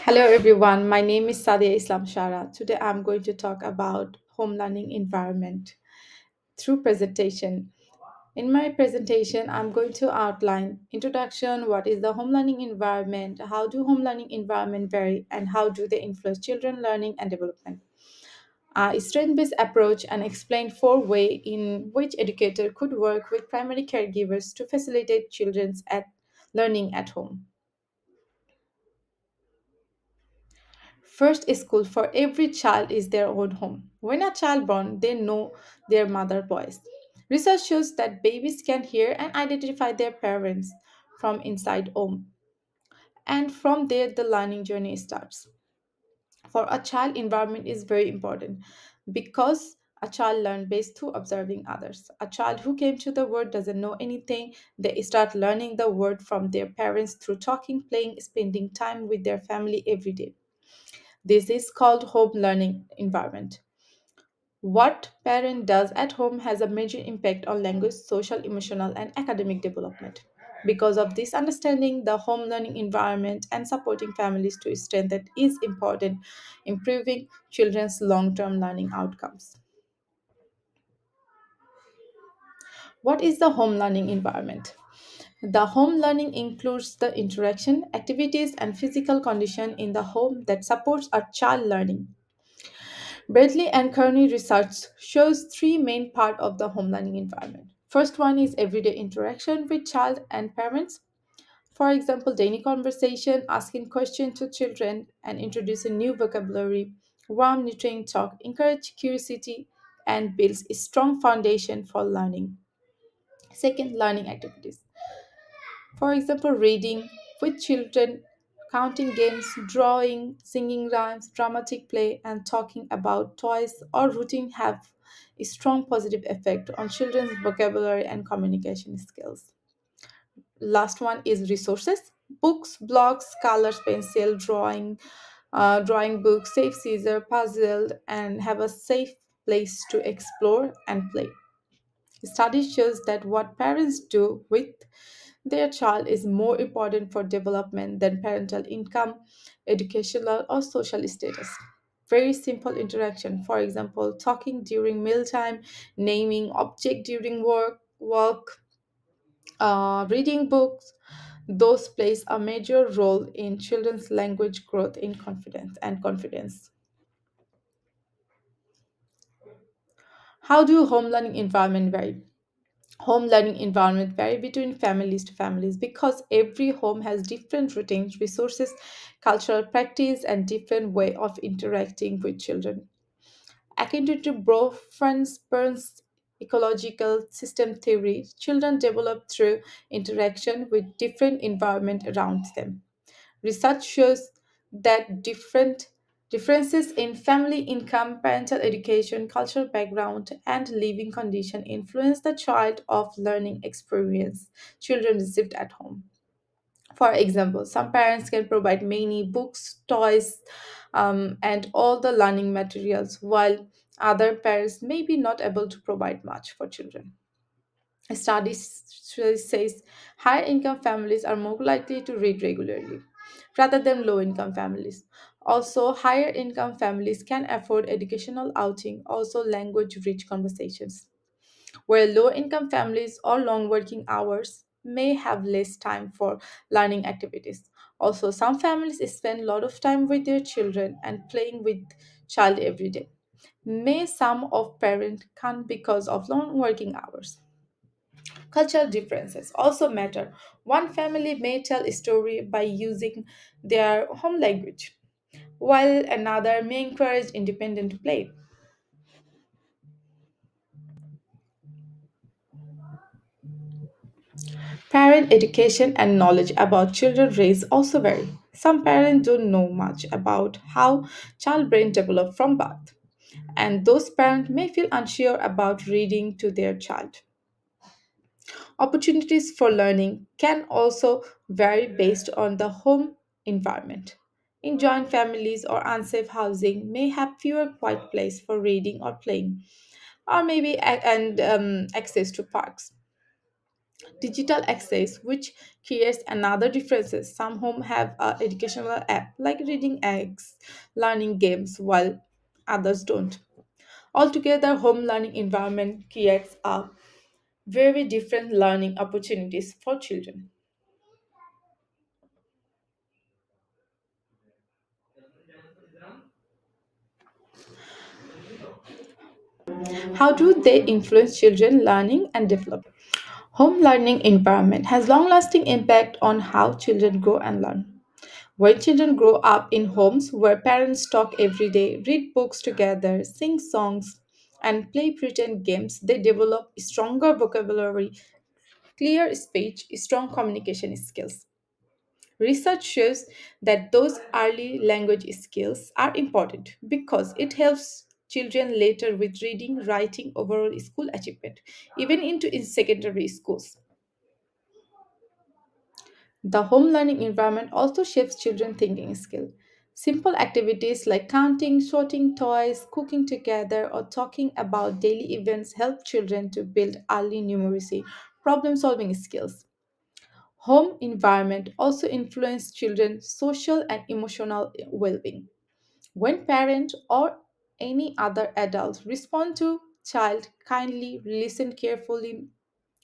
Hello everyone, my name is Sadia Islam Shara. Today I'm going to talk about home learning environment through presentation. In my presentation, I'm going to outline introduction, what is the home learning environment, how do home learning environment vary, and how do they influence children learning and development. A strength-based approach and explain four ways in which educator could work with primary caregivers to facilitate children's at learning at home. First, school for every child is their own home. When a child born, they know their mother voice. Research shows that babies can hear and identify their parents from inside home, and from there the learning journey starts. For a child, environment is very important because a child learns best through observing others. A child who came to the world doesn't know anything. They start learning the word from their parents through talking, playing, spending time with their family every day. This is called home learning environment. What parent does at home has a major impact on language, social, emotional, and academic development. Because of this understanding, the home learning environment and supporting families to strengthen is important, improving children's long-term learning outcomes. What is the home learning environment? The home learning includes the interaction, activities, and physical condition in the home that supports a child learning. Bradley and Kearney research shows three main parts of the home learning environment. First one is everyday interaction with child and parents. For example, daily conversation, asking questions to children, and introducing new vocabulary. Warm, nurturing talk encourage curiosity and builds a strong foundation for learning. Second, learning activities. For example, reading with children, counting games, drawing, singing rhymes, dramatic play, and talking about toys or routine have a strong positive effect on children's vocabulary and communication skills. Last one is resources. Books, blogs, colors, pencil, drawing books, safe scissor, puzzle, and have a safe place to explore and play. Study shows that what parents do with their child is more important for development than parental income, educational, or social status. Very simple interaction. For example, talking during mealtime, naming object during work, reading books. Those plays a major role in children's language growth in confidence. How do home learning environment vary? Home learning environment vary between families to families because every home has different routines, resources, cultural practice, and different way of interacting with children. According to Burns ecological system theory, children develop through interaction with different environment around them. Research shows that differences in family income, parental education, cultural background, and living condition influence the child of learning experience children received at home. For example, some parents can provide many books, toys, and all the learning materials, while other parents may be not able to provide much for children. A study says higher income families are more likely to read regularly rather than low income families. Also, higher income families can afford educational outing, also language rich conversations, where low income families or long working hours may have less time for learning activities. Also, some families spend a lot of time with their children and playing with child every day. May some of parent can't because of long working hours. Cultural differences also matter. One family may tell a story by using their home language, while another may encourage independent play. Parent education and knowledge about children raise also vary. Some parents don't know much about how child brain develop from birth, and those parents may feel unsure about reading to their child. Opportunities for learning can also vary based on the home environment. In joint families or unsafe housing may have fewer quiet places for reading or playing, or maybe access to parks. Digital access, which creates another differences. Some homes have a educational app like reading eggs, learning games, while others don't. Altogether, home learning environment creates a very different learning opportunities for children. How do they influence children learning and development? Home learning environment has long-lasting impact on how children grow and learn. When children grow up in homes where parents talk every day, read books together, sing songs, and play pretend games, they develop stronger vocabulary, clear speech, strong communication skills. Research shows that those early language skills are important because it helps children later with reading, writing, overall school achievement, even into in secondary schools. The home learning environment also shapes children's thinking skill. Simple activities like counting, sorting toys, cooking together, or talking about daily events help children to build early numeracy, problem solving skills. Home environment also influence children's social and emotional well-being. When parents or any other adults respond to child kindly, listen carefully,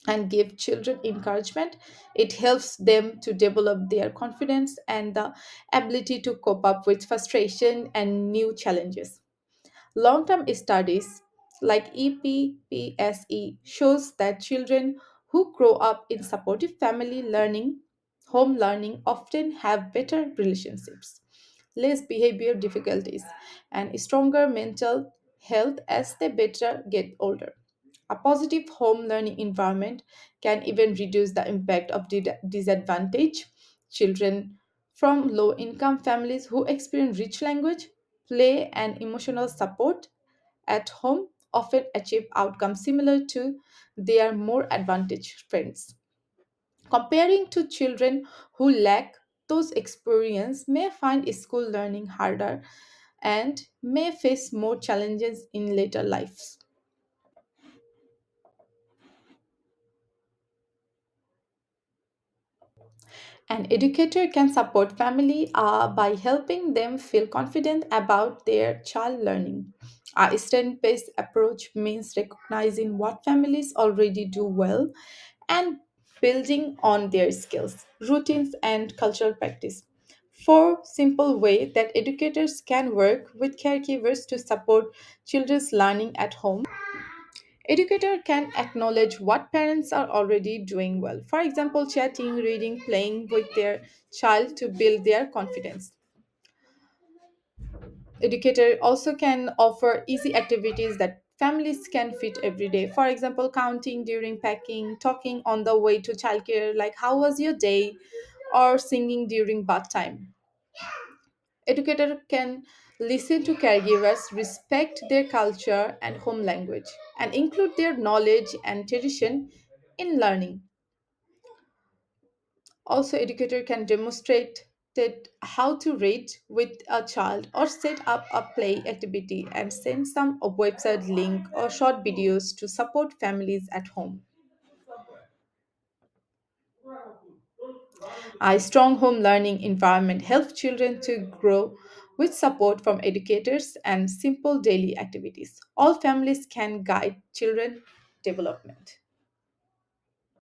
and give children encouragement, it helps them to develop their confidence and the ability to cope up with frustration and new challenges. Long-term studies like EPPSE shows that children who grow up in supportive family learning, home learning often have better relationships, less behavior difficulties, and stronger mental health as they better get older. A positive home learning environment can even reduce the impact of disadvantaged children from low income families who experience rich language, play, and emotional support at home often achieve outcomes similar to their more advantaged friends. Comparing to children who lack those experience may find school learning harder and may face more challenges in later lives. An educator can support family by helping them feel confident about their child learning. A strength-based approach means recognizing what families already do well and building on their skills, routines, and cultural practice. Four simple ways that educators can work with caregivers to support children's learning at home. Educator can acknowledge what parents are already doing well. For example, chatting, reading, playing with their child to build their confidence. Educator also can offer easy activities that families can fit every day. For example, counting during packing, talking on the way to childcare, like how was your day, or singing during bath time. Educator can listen to caregivers, respect their culture and home language, and include their knowledge and tradition in learning. Also, educator can demonstrate that how to read with a child or set up a play activity and send some a website link or short videos to support families at home. A strong home learning environment helps children to grow with support from educators and simple daily activities. All families can guide children development.